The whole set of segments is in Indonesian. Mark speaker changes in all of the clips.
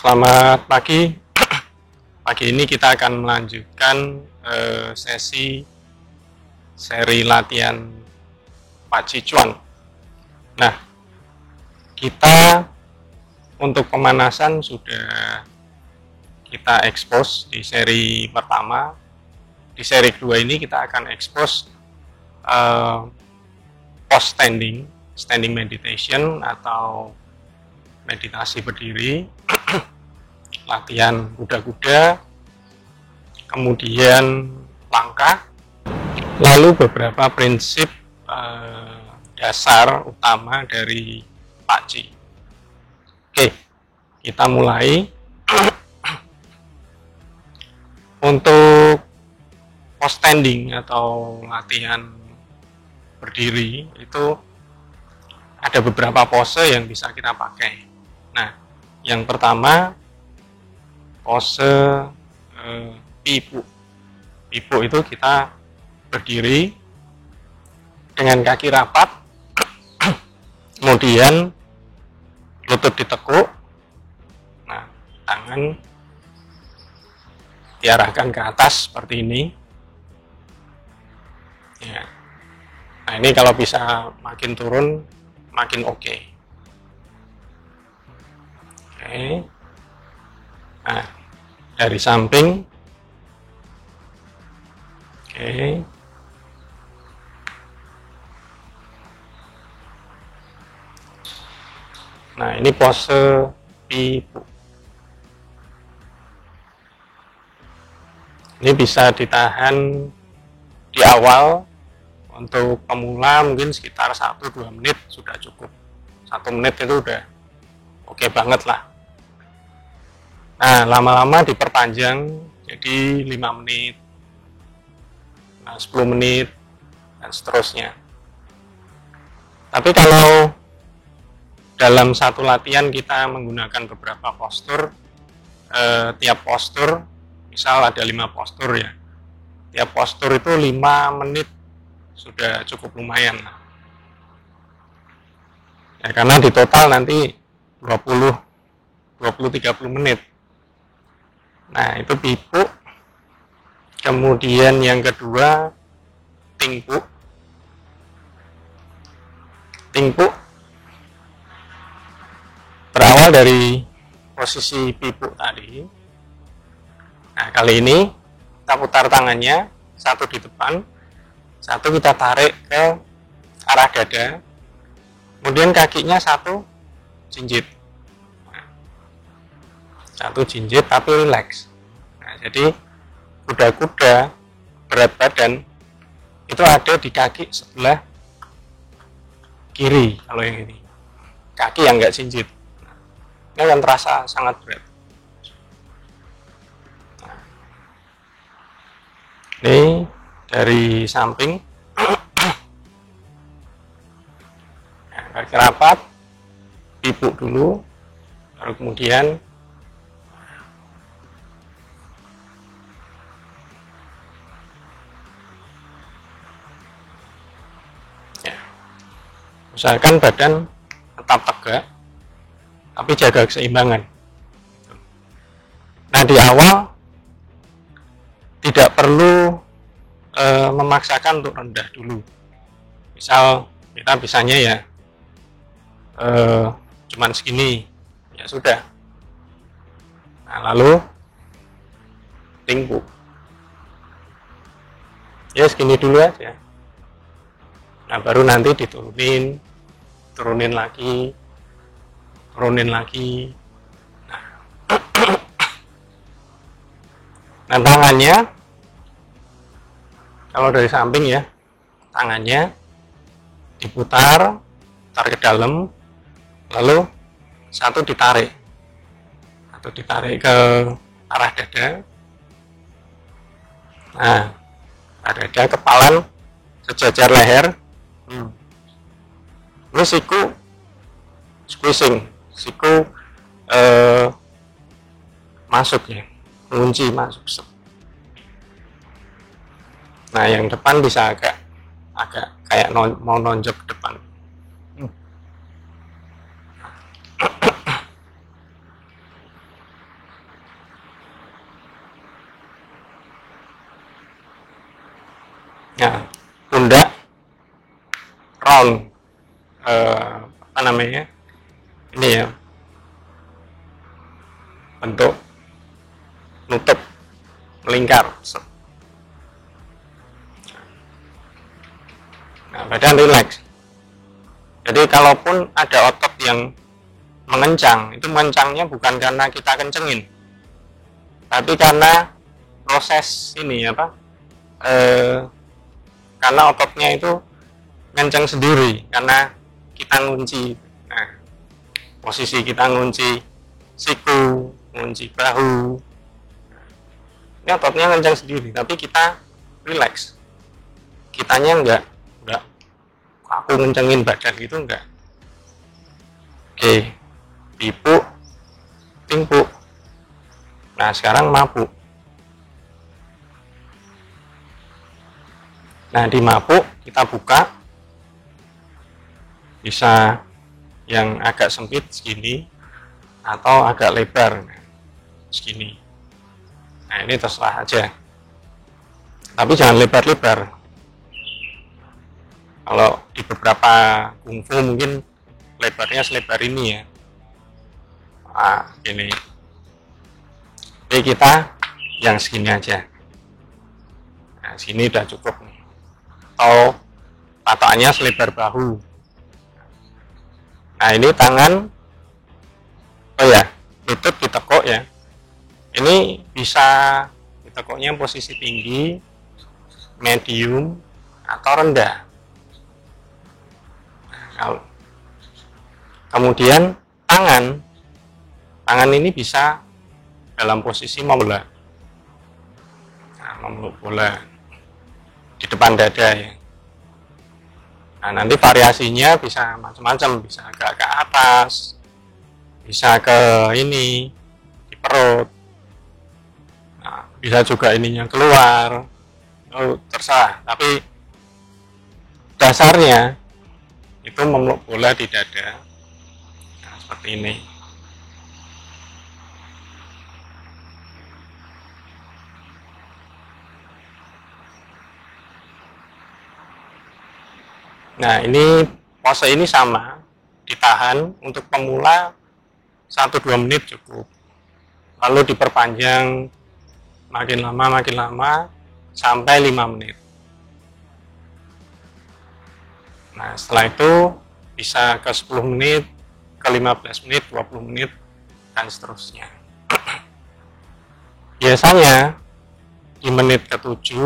Speaker 1: Selamat pagi. Pagi ini kita akan melanjutkan seri latihan Pak Cicuan. Nah, kita untuk pemanasan sudah kita expose di seri pertama. Di seri kedua ini kita akan expose post standing meditation atau meditasi berdiri, latihan kuda-kuda, kemudian langkah, lalu beberapa prinsip dasar utama dari Pak Ci. Oke, kita mulai. Untuk post standing atau latihan berdiri itu ada beberapa pose yang bisa kita pakai. Nah, yang pertama pose pipu. Pipu itu kita berdiri dengan kaki rapat, kemudian lutut ditekuk, nah tangan diarahkan ke atas seperti ini. Ya. Nah, ini kalau bisa makin turun makin oke. Oke. Nah, dari samping. Oke. Nah, ini pose pipu. Ini bisa ditahan di awal. Untuk pemula mungkin sekitar 1-2 menit sudah cukup. 1 menit itu udah oke banget lah. Nah, lama-lama diperpanjang jadi 5 menit, 10 menit, dan seterusnya. Tapi kalau dalam satu latihan kita menggunakan beberapa postur, tiap postur, misal ada 5 postur ya, tiap postur itu 5 menit sudah cukup lumayan. Ya, karena di total nanti 20-30 menit. Nah, itu pipu. Kemudian yang kedua tingpu. Tingpu berawal dari posisi pipu tadi. Nah, kali ini kita putar tangannya, satu di depan, satu kita tarik ke arah dada, kemudian kakinya satu jinjit. Satu jinjit tapi rileks. Nah, jadi kuda-kuda berat badan itu ada di kaki sebelah kiri. Kalau yang ini kaki yang nggak jinjit, ini akan terasa sangat berat. Nah, ini dari samping. Nah, kaki rapat, pipu dulu, baru kemudian usahakan badan tetap tegak, tapi jaga keseimbangan. Nah, di awal tidak perlu memaksakan untuk rendah dulu. Misal kita bisanya ya cuman segini, ya sudah. Nah, lalu tingpu. Ya segini dulu aja. Nah, baru nanti diturunin, turunin lagi. Nah, tangannya, kalau dari samping ya, tangannya diputar, tarik ke dalam, lalu satu ditarik ke arah dada. Nah, arah dada, kepalan sejajar leher. Ini siku squeezing, siku masuk ya, mengunci masuk. Nah, yang depan bisa agak kayak mau nonjok ke depan. round, apa namanya, ini ya, bentuk nutup melingkar. Nah, badan rileks. Jadi kalaupun ada otot yang mengencang, itu mengencangnya bukan karena kita kencengin, tapi karena proses ini apa? Karena ototnya itu kencang sendiri, karena kita ngunci. Nah, posisi kita ngunci siku, ngunci bahu, ini ototnya kencang sendiri, tapi kita rileks. Kitanya enggak aku ngencengin badan gitu, enggak. Oke, pipuk, pingpuk. Nah, sekarang mabuk. Nah, di mabuk kita buka, bisa yang agak sempit segini atau agak lebar segini. Nah, ini terserah aja, tapi jangan lebar-lebar. Kalau di beberapa kungfu mungkin lebarnya selebar ini ya. Nah, ini. Jadi kita yang segini aja. Nah, sini udah cukup nih. Atau patokannya selebar bahu. Nah, ini tangan. Oh ya, lutut ditekuk ya. Ini bisa ditekuknya posisi tinggi, medium, atau rendah. Kemudian tangan ini bisa dalam posisi membola. Nah, memeluk bola di depan dada ya. Nah, nanti variasinya bisa macam-macam, bisa agak ke atas, bisa ke ini di perut. Nah, bisa juga ininya keluar. Oh, terserah, tapi dasarnya itu memeluk bola di dada. Nah, seperti ini. Nah, ini pose ini sama, ditahan untuk pemula 1-2 menit cukup. Lalu diperpanjang makin lama sampai 5 menit. Nah, setelah itu bisa ke 10 menit, ke 15 menit, 20 menit, dan seterusnya. Biasanya di menit ke-7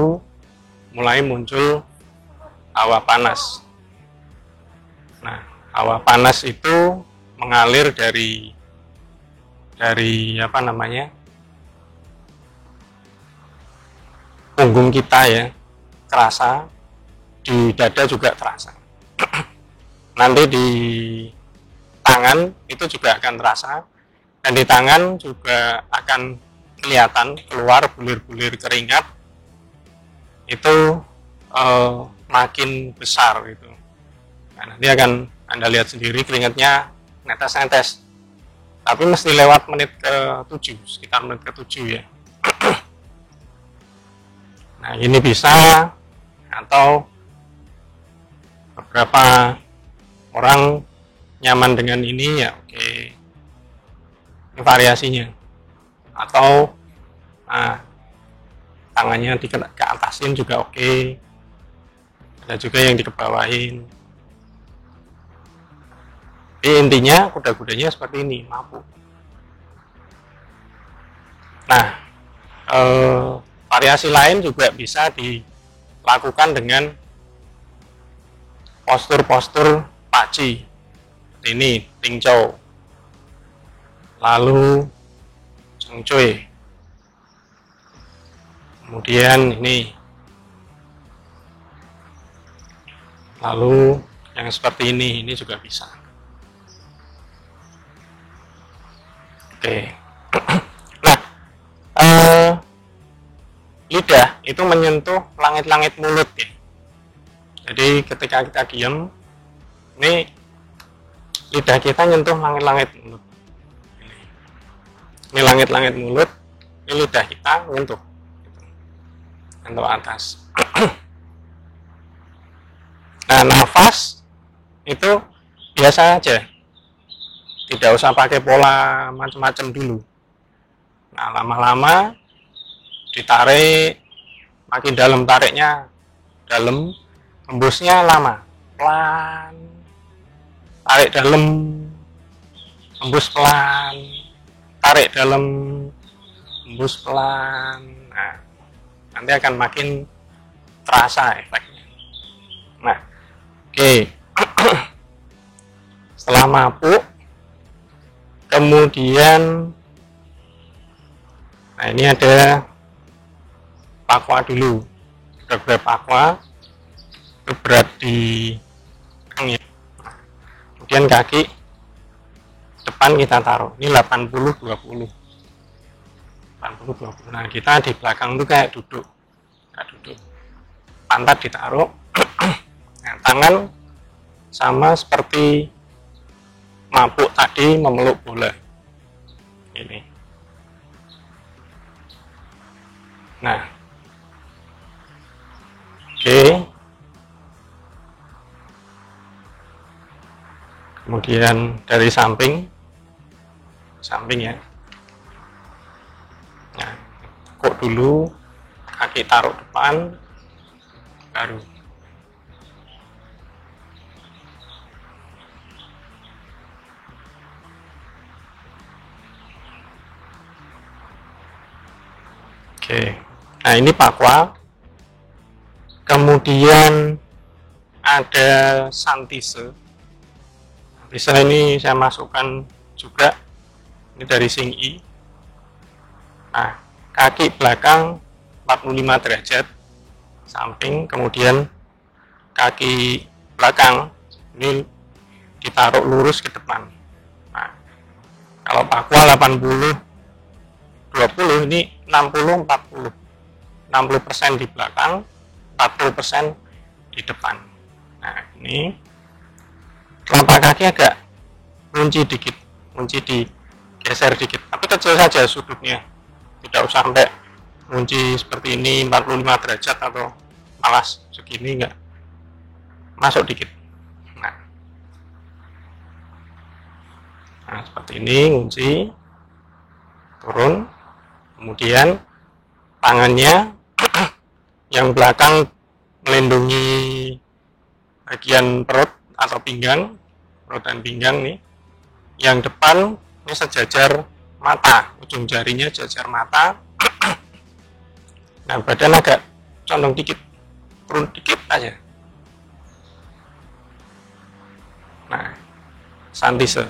Speaker 1: mulai muncul hawa panas. Nah, hawa panas itu mengalir dari apa namanya, punggung kita ya, terasa, di dada juga terasa. Nanti di tangan itu juga akan terasa, dan di tangan juga akan kelihatan keluar bulir-bulir keringat itu makin besar gitu. Nah, nanti akan Anda lihat sendiri keringatnya netes-netes, tapi mesti lewat menit ke-7, sekitar menit ke-7 ya. Nah, ini bisa, atau beberapa orang nyaman dengan ini ya oke, ini variasinya. Atau tangannya ke atasin juga oke, ada juga yang dikebawahin. Jadi intinya kuda-kudanya seperti ini, mabuk. Nah, variasi lain juga bisa dilakukan dengan postur-postur paci. Ini Ting Chow, lalu Cheng Cui, kemudian ini, lalu yang seperti ini juga bisa. Oke. Nah, lidah itu menyentuh langit-langit mulut ya. Jadi ketika kita diam, ini lidah kita nyentuh langit-langit mulut. Ini langit-langit mulut, ini lidah kita nyentuh atas. Nah, nafas itu biasa aja, tidak usah pakai pola macam-macam dulu. Nah, lama-lama ditarik, makin dalam tariknya dalam, hembusnya lama, pelan, tarik dalam, hembus pelan, tarik dalam, hembus pelan. Nah, nanti akan makin terasa efeknya. Nah, oke. Setelah mabuk, kemudian, nah ini ada pakwa dulu, gerak pakwa, itu berat di kaki. Kemudian kaki depan kita taruh, ini 80-20. 80-20. Nah, kita di belakang itu kayak duduk, pantat ditaruh. Nah, tangan sama seperti mabuk tadi memeluk bola ini. Nah, oke. Kemudian dari samping ya. Nah, kok dulu, kaki taruh depan, baru. Oke, nah ini pakwa. Kemudian ada santise. Bisa ini saya masukkan juga, ini dari Sing I. Nah, kaki belakang 45 derajat samping, kemudian kaki belakang ini ditaruh lurus ke depan. Nah, kalau pakwa 80-20, ini 60-40. 60% di belakang, 40% di depan. Nah, ini telapak kaki agak ngunci dikit, digeser dikit, tapi kecil saja sudutnya, tidak usah sampai ngunci seperti ini 45 derajat atau malah segini, enggak, masuk dikit. Nah, seperti ini, ngunci, turun, kemudian tangannya yang belakang melindungi bagian perut atau pinggang, perut dan pinggang nih. Yang depan ini sejajar mata, ujung jarinya jajar mata. Nah, badan agak condong dikit, turun dikit aja. Nah, santise.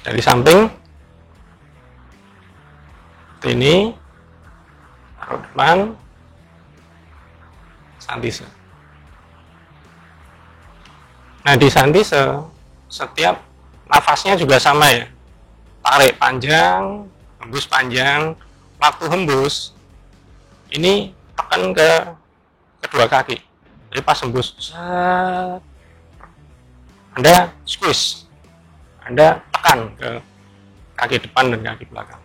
Speaker 1: Dari samping ini, taruh depan, santise. Nah, di santise setiap nafasnya juga sama ya, tarik panjang, hembus panjang. Waktu hembus ini tekan ke kedua kaki, jadi pas hembus Anda squeeze, Anda tekan ke kaki depan dan kaki belakang.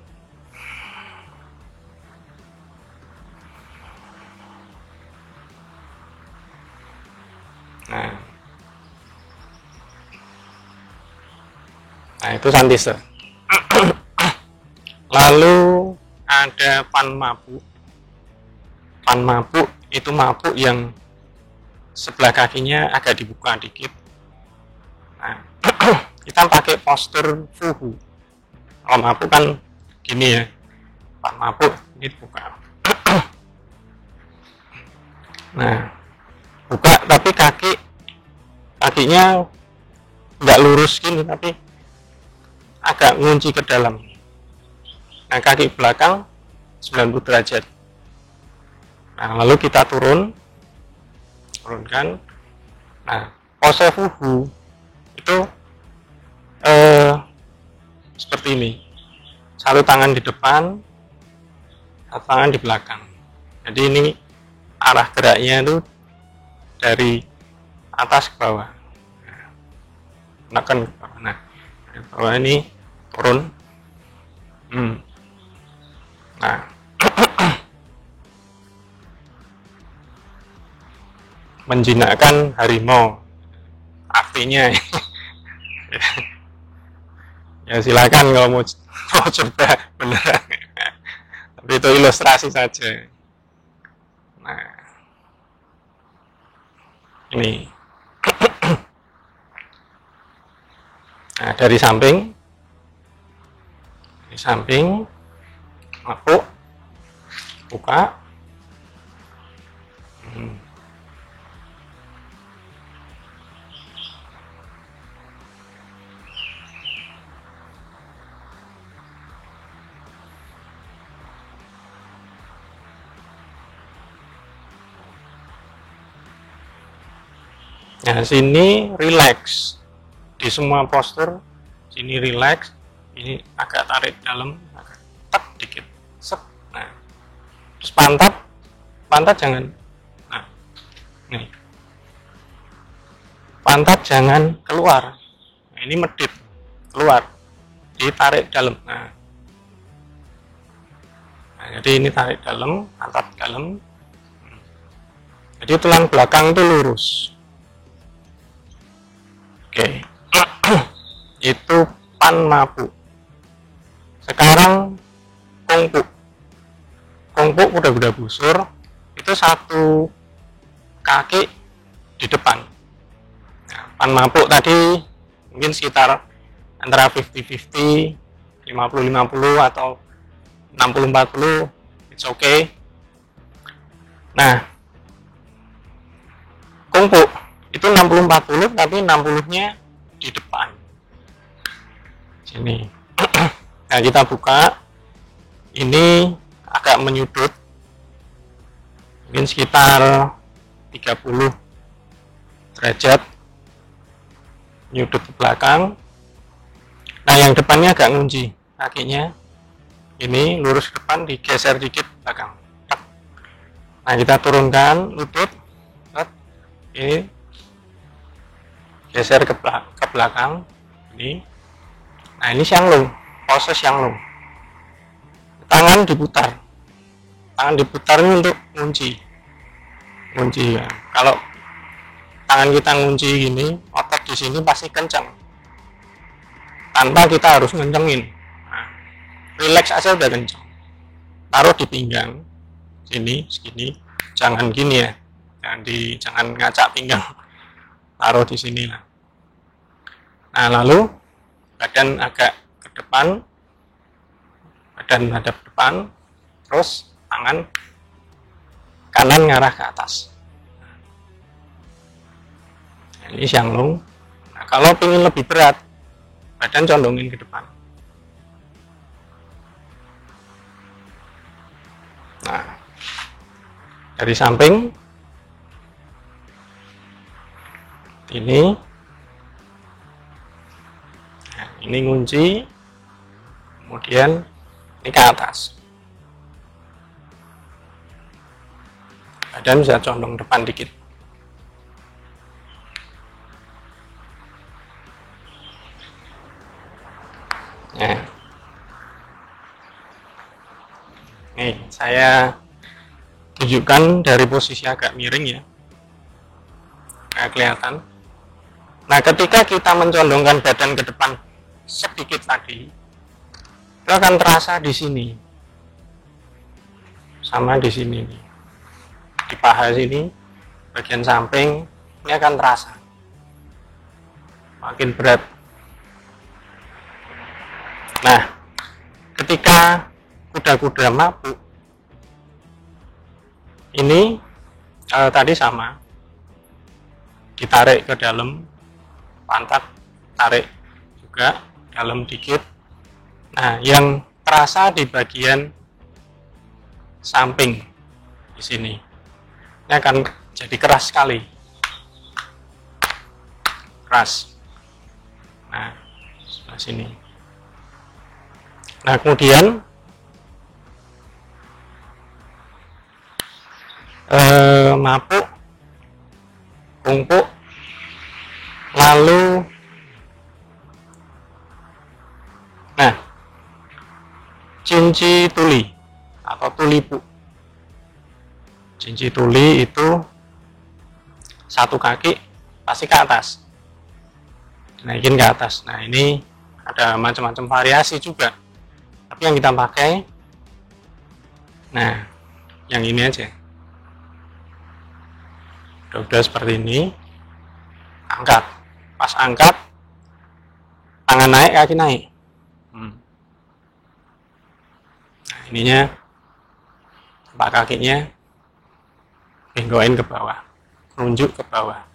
Speaker 1: Nah, itu santise. Lalu ada panmabu. Panmabu itu mabuk yang sebelah kakinya agak dibuka dikit. Nah, kita pakai postur fuhu. Kalau mabuk kan gini ya, panmabu ini dibuka. Nah, buka tapi kakinya nggak lurus gini, tapi agak ngunci ke dalam. Nah, kaki belakang 90 derajat. Nah, lalu kita turunkan. Nah, pose fuhu itu seperti ini. Satu tangan di depan, satu tangan di belakang. Jadi ini arah geraknya itu dari atas ke bawah. Menekan ke bawah. Nah, dari bawah ini turun. Nah, menjinakkan harimau artinya. Ya silakan kalau mau coba beneran, tapi itu ilustrasi saja. Nah ini nah dari samping mapuk, buka. Nah sini relax, di semua postur sini relax, ini agak tarik dalam, agak tek dikit, set. Nah terus pantat jangan, nah nih pantat jangan keluar, nah, ini medit keluar, ditarik dalam. Nah jadi ini tarik dalam, pantat dalam, jadi tulang belakang itu lurus. Oke. Itu pan mapu. Sekarang kongpu kuda-kuda busur, itu satu kaki di depan. Nah, pan mapu tadi mungkin sekitar antara 50-50, 50-50 atau 60-40, it's okay. Nah kongpu itu 60-40, tapi 60-nya di depan sini. Nah kita buka, ini agak menyudut, mungkin sekitar 30 derajat menyudut ke belakang. Nah yang depannya agak ngunci, kakinya ini lurus ke depan, digeser dikit belakang. Nah kita turunkan lutut, ini geser ke belakang ini. Nah ini Xianglong, pose Xianglong. Tangan diputar ini untuk ngunci ya. Kalau tangan kita ngunci gini, otot di sini pasti kencang tanpa kita harus ngencengin. Nah, relax aja udah kencang. Taruh di pinggang sini segini, jangan gini ya, jangan ngacak pinggang, taruh di sini lah. Nah lalu badan agak ke depan, badan hadap depan, terus tangan kanan ngarah ke atas. Nah, ini Xianglong. Nah, kalau ingin lebih berat, badan condongin ke depan. Nah dari samping ini, nah, ini ngunci, kemudian ini ke atas, badan bisa condong depan dikit. Nah nih saya tunjukkan dari posisi agak miring ya, nggak kelihatan. Nah ketika kita mencondongkan badan ke depan sedikit tadi, itu akan terasa di sini, sama di sini nih, di paha sini, bagian samping ini akan terasa makin berat. Nah ketika kuda-kuda mabuk ini tadi sama, ditarik ke dalam, pantat tarik juga dalam dikit. Nah yang terasa di bagian samping di sini, ini akan jadi keras sekali, keras. Nah sebelah sini. Nah kemudian mapuk, kungpuk, lalu nah cinci tuli atau tulipu. Cinci tuli itu satu kaki pasti ke atas, naikin ke atas. Nah ini ada macam-macam variasi juga, tapi yang kita pakai nah yang ini aja. Udah seperti ini, angkat, pas angkat tangan naik, kaki naik. Nah ininya tempat kakinya benggokin ke bawah, nunjuk ke bawah.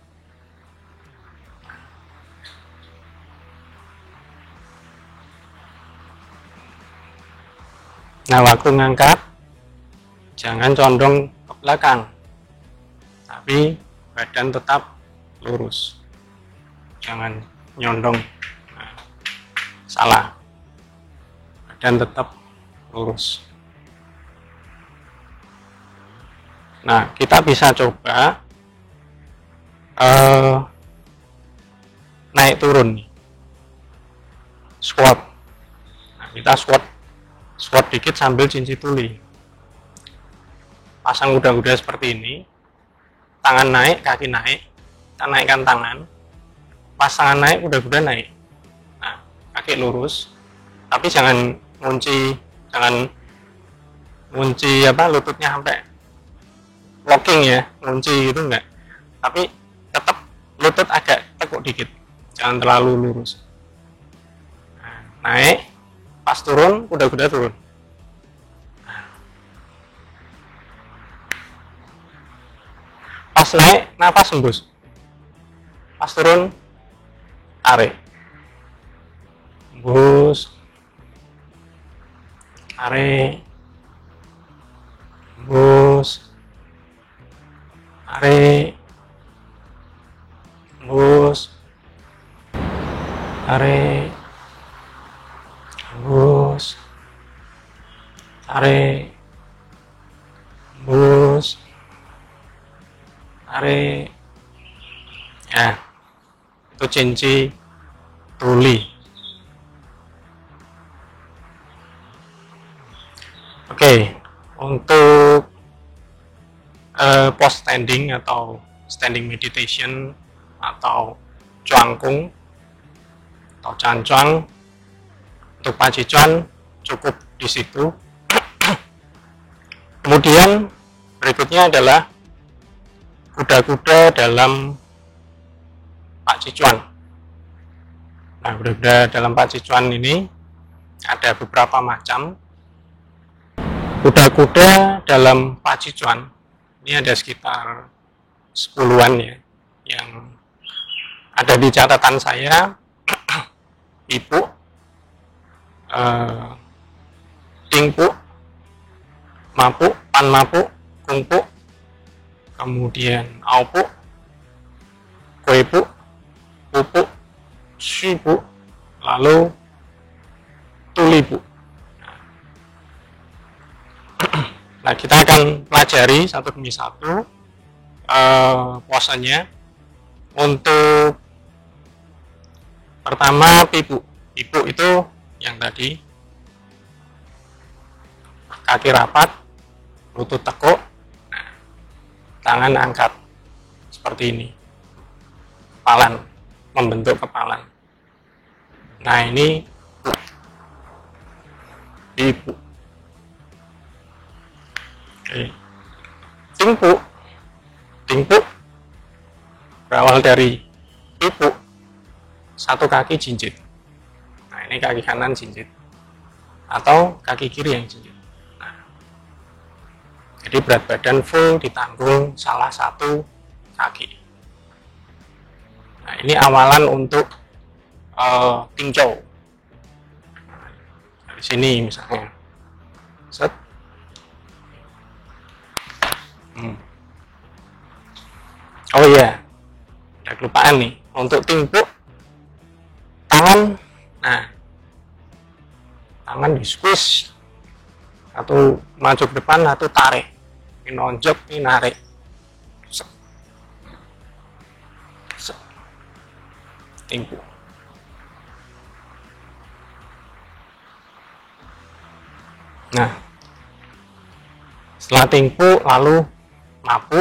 Speaker 1: Nah waktu ngangkat jangan condong ke belakang, tapi badan tetap lurus, jangan nyondong. Nah, salah, badan tetap lurus. Nah kita bisa coba naik turun nih, squat. Nah kita squat dikit sambil cincin tuli, pasang kuda-kuda seperti ini, tangan naik, kaki naik, kita naikkan tangan, pas tangan naik, kuda-kuda naik. Nah kaki lurus, tapi jangan ngunci lututnya sampai locking ya, ngunci gitu enggak, tapi tetap lutut agak tekuk dikit, jangan terlalu lurus. Nah, naik, pas turun, kuda-kuda turun. Pas naik, nafas hembus, pas turun, tarik, hembus, tarik, hembus, tarik, hembus, tarik, hembus, tarik, hembus, tarik. Ya, itu cincin tuli. Oke, untuk post standing atau standing meditation atau cuangkung atau cancuang, untuk pacicuan cukup di situ. Kemudian berikutnya adalah kuda-kuda dalam pacicuan. Nah, kuda-kuda dalam pacicuan ini ada beberapa macam. Kuda-kuda dalam pacicuan ini ada sekitar 10-an ya, yang ada di catatan saya. Ipu, tingpu, mapu, panmapu, kungpu, kemudian aupu, kuepu, pupu, syupu, lalu tulipu. Nah kita akan pelajari satu demi satu posenya. Untuk pertama pipu. Pipu itu yang tadi, kaki rapat, lutut tekuk, nah, tangan angkat seperti ini, kepalan, membentuk kepalan. Nah ini pipu. Oke. Tingpu berawal dari pipu, satu kaki jinjit. Nah ini kaki kanan jinjit atau kaki kiri yang jinjit. Nah, jadi berat badan full ditanggung salah satu kaki. Nah ini awalan untuk tingcau. Nah, dari sini misalnya, set. Oh iya, udah kelupaan nih. Untuk tingpu, tangan, nah, tangan di squeeze, satu maju ke depan, satu tarik, ini nonjok, ini narik, set. Set. Tingpu. Nah, setelah tingpu lalu mapu.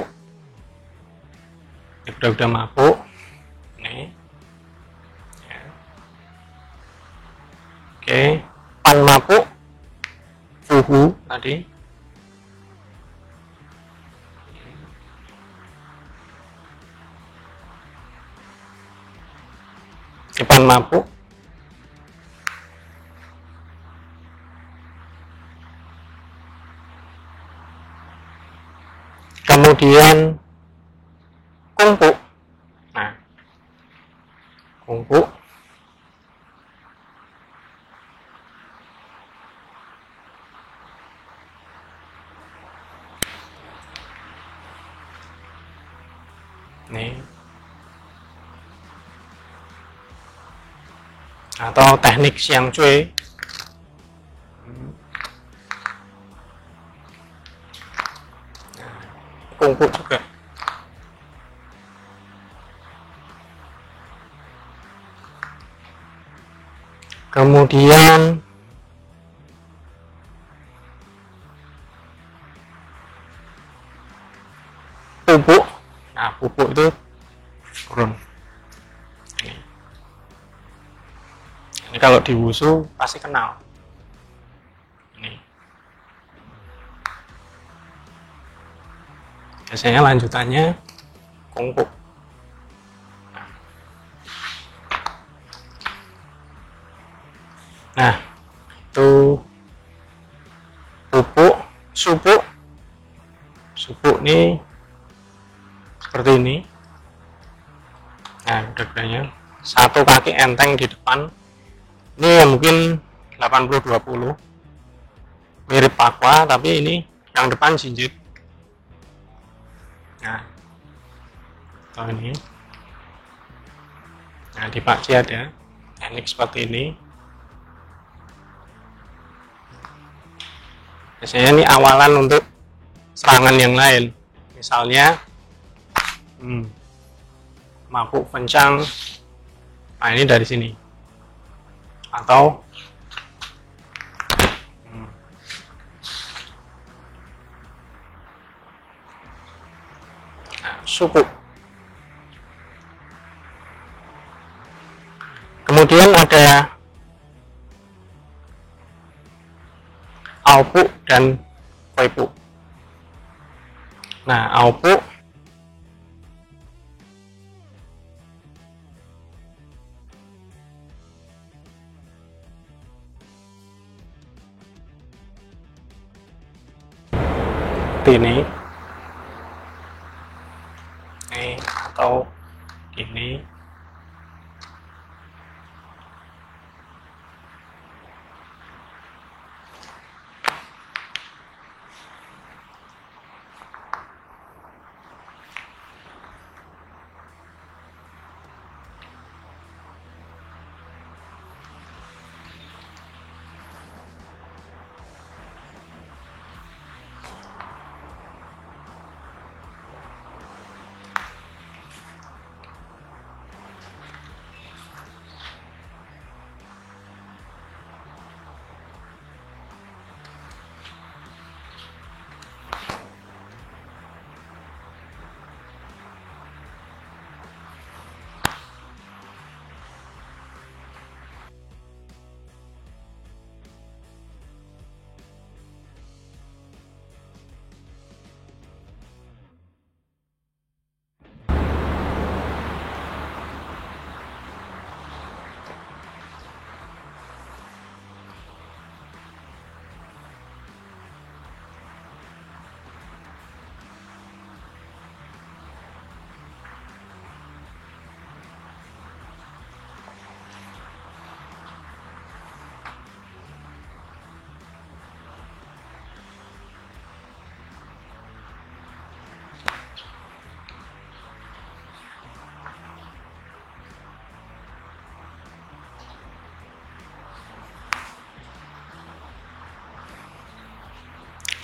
Speaker 1: udah mabuk ini ya. Oke, pan mabuk fuhu tadi pan mabuk. Kemudian kungpu. Nah, kungpu nih, atau teknik siang cuy. Kungfu juga. Kemudian pupuk. Nah, pupuk itu turun. Ini kalau di wusu pasti kenal. Ini. Biasanya lanjutannya kungfu. Nah, itu pupuk, supuk. Supuk ini seperti ini. Nah, kuda-kudanya satu kaki enteng di depan. Ini ya mungkin 80-20, mirip pakwa, tapi ini yang depan jinjit. Nah, atau ini. Nah, di Pakci ada teknik seperti ini. Biasanya ini awalan untuk serangan yang lain. Misalnya mabuk pencang. Nah, ini dari sini. Atau suku. Kemudian ada aupu dan koipu. Nah, aupu ini atau ini.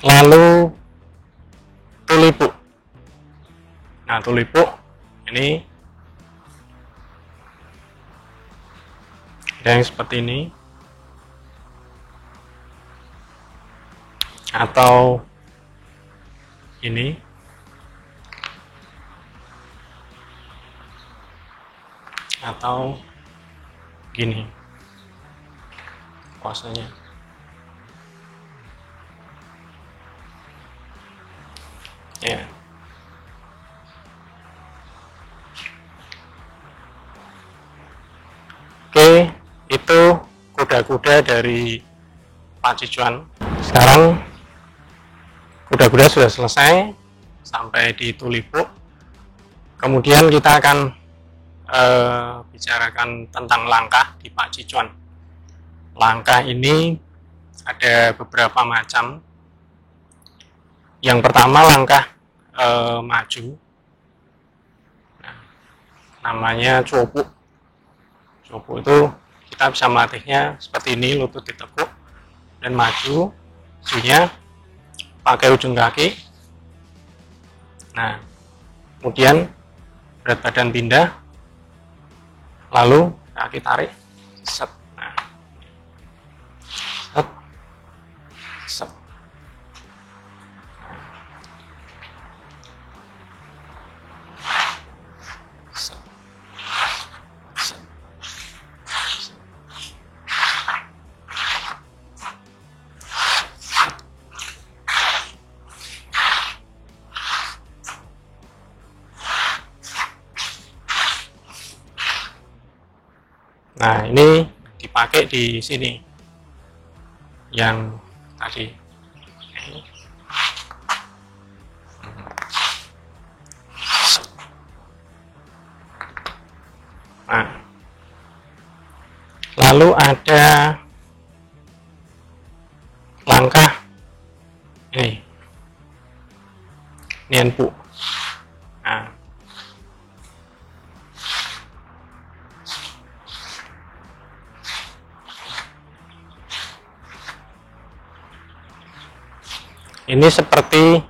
Speaker 1: Lalu tulipu. Nah, tulipu ini ada yang seperti ini atau ini. atau gini posenya. Ya. Oke, itu kuda-kuda dari Pacicuan. Sekarang kuda-kuda sudah selesai sampai di Tulipuk. Kemudian kita akan bicarakan tentang langkah di Pacicuan. Langkah ini ada beberapa macam. Yang pertama langkah maju, nah, namanya copu. Copu itu kita bisa melatihnya seperti ini, lutut ditekuk dan maju, majunya pakai ujung kaki. Nah, kemudian berat badan pindah, lalu kaki tarik, set, nah, set, set. Nah, ini dipakai di sini yang tadi. Nah, lalu ada langkah ini, nianpu. Nah, ini seperti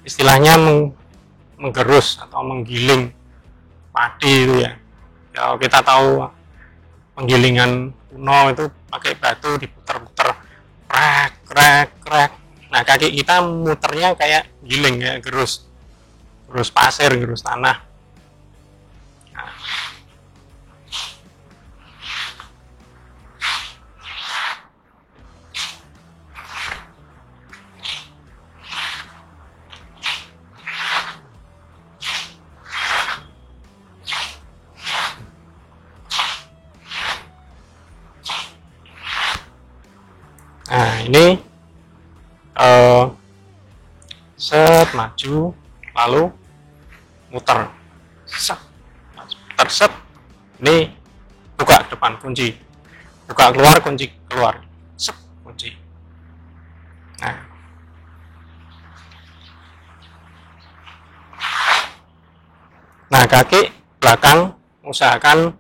Speaker 1: istilahnya menggerus atau menggiling padi itu ya. Kalau kita tahu penggilingan kuno itu pakai batu diputer-puter, krek krek krek. Nah, kaki kita muternya kayak giling, kayak gerus pasir, gerus tanah. Nah, ini set, maju, lalu muter, set, muter, set. Ini buka depan, kunci, buka keluar, kunci keluar, set, kunci. Nah, kaki belakang usahakan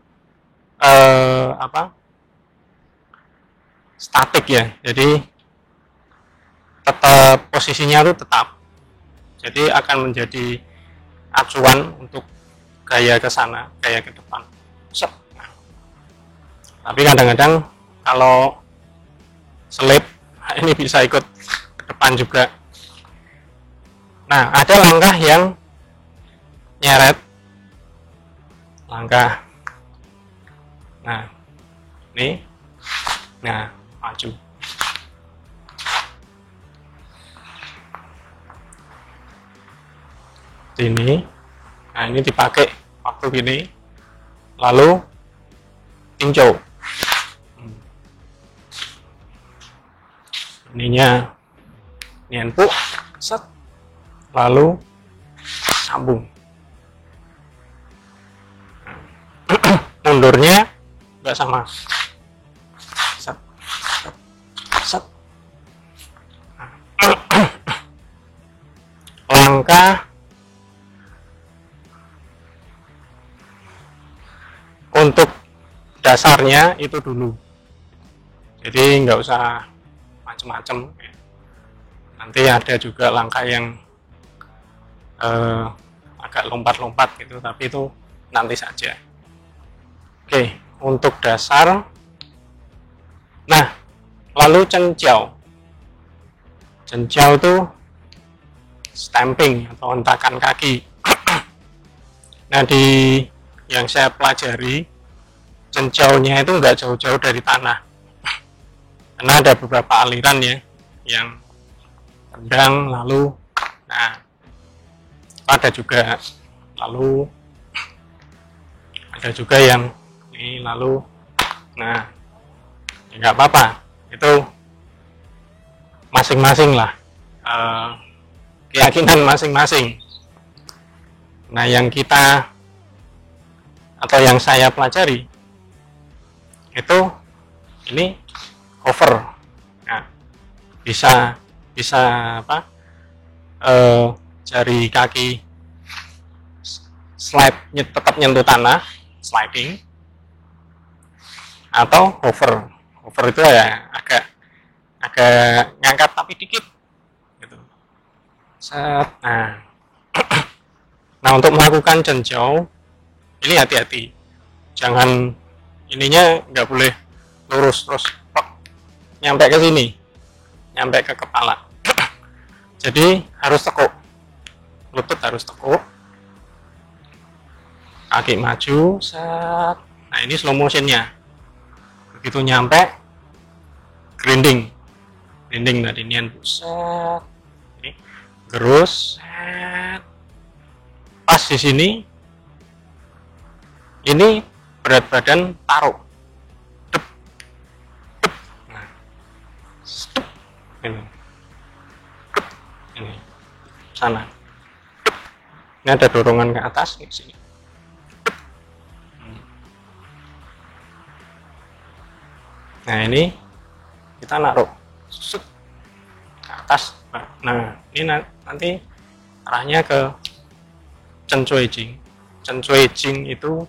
Speaker 1: statik ya, jadi tetap posisinya itu tetap, jadi akan menjadi acuan untuk gaya ke sana, gaya ke depan. Nah, tapi kadang-kadang kalau selip ini bisa ikut ke depan juga. Nah, ada langkah yang nyeret, langkah, nah ini, nah maju. Ini, nah ini dipakai waktu gini, lalu tinjau. Ininya nianpu, set, lalu sambung. Mundurnya nggak sama, set, set. Langkah untuk dasarnya itu dulu, jadi nggak usah macem-macem. Nanti ada juga langkah yang agak lompat-lompat gitu, tapi itu nanti saja. Oke, untuk dasar. Nah, lalu cenjau. Cenjau itu stamping atau hentakan kaki. Nah, di yang saya pelajari, cencaunya itu nggak jauh-jauh dari tanah, karena ada beberapa aliran ya yang tendang lalu, nah ada juga lalu, ada juga yang ini lalu, nah ya nggak apa-apa, itu masing-masing lah, keyakinan masing-masing. Nah yang kita atau yang saya pelajari itu ini cover, nah, bisa apa, jari kaki slide tetap nyentuh tanah, sliding, atau hover itu ya agak ngangkat tapi dikit gitu. Set. Nah untuk melakukan cencau ini hati-hati, jangan ininya nggak boleh lurus terus nyampe ke sini, nyampe ke kepala. Jadi harus tekuk, lutut harus tekuk, kaki maju, set. Nah ini slow motionnya, begitu nyampe grinding tadi nian, set, ini gerus, set. Pas di sini ini berat badan taruh, dep, dep. Nah, step, ini, dep, ini, sana, dep. Ini ada dorongan ke atas di sini. Nah ini kita naruh ke atas. Nah ini nanti arahnya ke Chen Shui Jing. Chen Shui Jing itu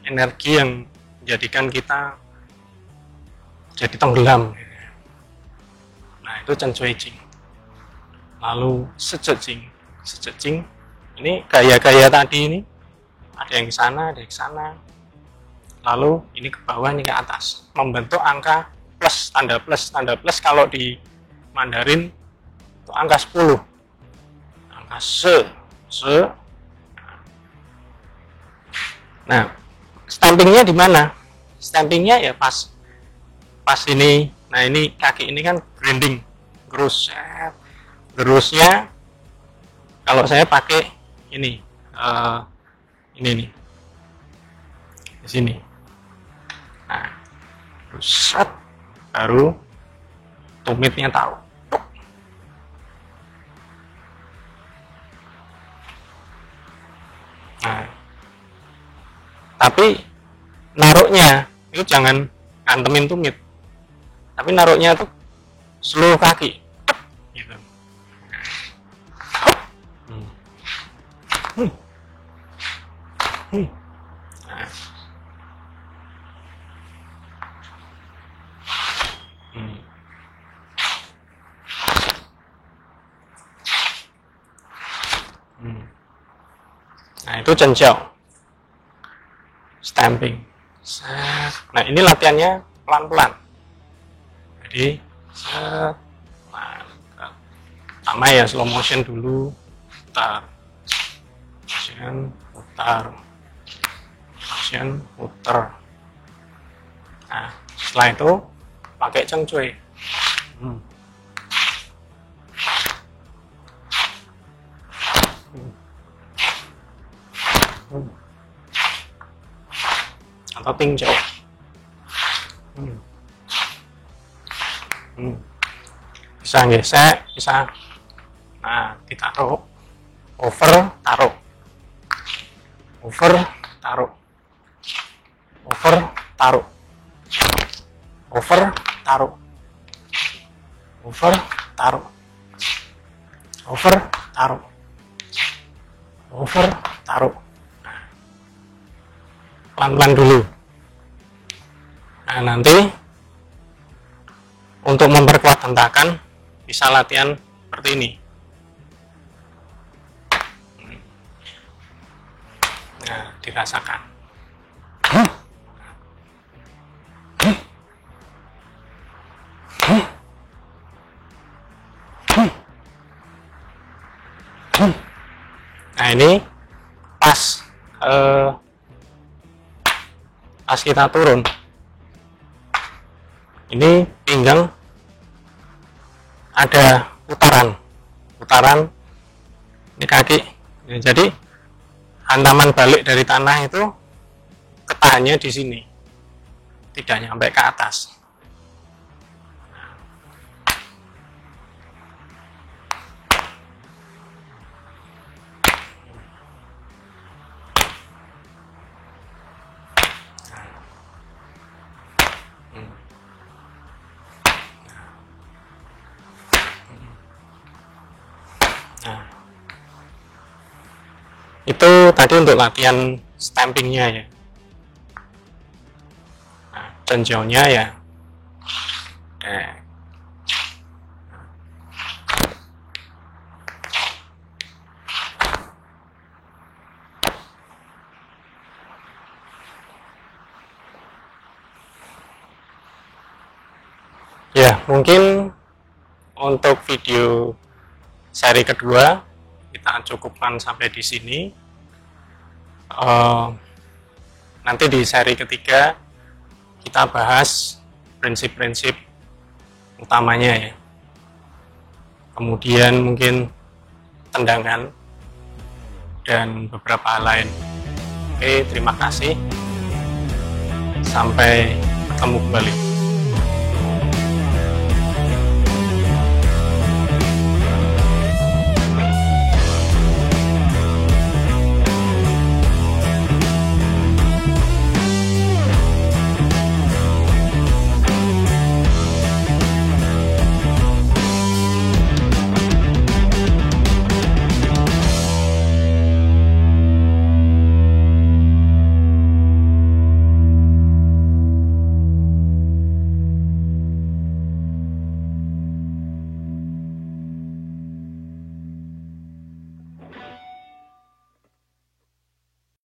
Speaker 1: energi yang menjadikan kita jadi tenggelam. Nah itu Chen Shui Jing. Lalu Sije Jing ini gaya-gaya tadi ini ada yang ke sana, ada yang ke sana. Lalu ini ke bawah, ini ke atas, membentuk angka plus, tanda plus kalau di Mandarin itu angka 10, angka se. Nah stampingnya di mana? Stampingnya ya pas ini. Nah ini kaki ini kan grinding, gerusnya kalau saya pakai ini nih di sini. Nah, set, baru tumitnya taruh. Nah, tapi naruhnya itu jangan kantemin tumit, tapi naruhnya tuh seluruh kaki, gitu. Nah itu cencau, stamping. Nah ini latihannya pelan-pelan. Jadi pertama ya slow motion dulu, putar, putar. Nah setelah itu pakai Cheng Cui. Atau tingjau. Bisa gesek, bisa. Nah ditaruh, over, taruh, over, taruh, over, taruh, over, taruh, over, taruh, over, taruh, over, taruh. Pelan-pelan dulu. Nah nanti untuk memperkuat hentakan bisa latihan seperti ini. Nah dirasakan. Nah ini pas pas kita turun, ini pinggang ada putaran ini kaki. Jadi hantaman balik dari tanah itu ketahannya di sini, tidak nyampe ke atas. Nah, itu tadi untuk latihan stampingnya ya. Nah, tenjaunya ya. Ya, mungkin untuk video seri kedua kita cukupkan sampai di sini. Nanti di seri ketiga kita bahas prinsip-prinsip utamanya ya. Kemudian mungkin tendangan dan beberapa hal lain. Oke, terima kasih. Sampai ketemu kembali.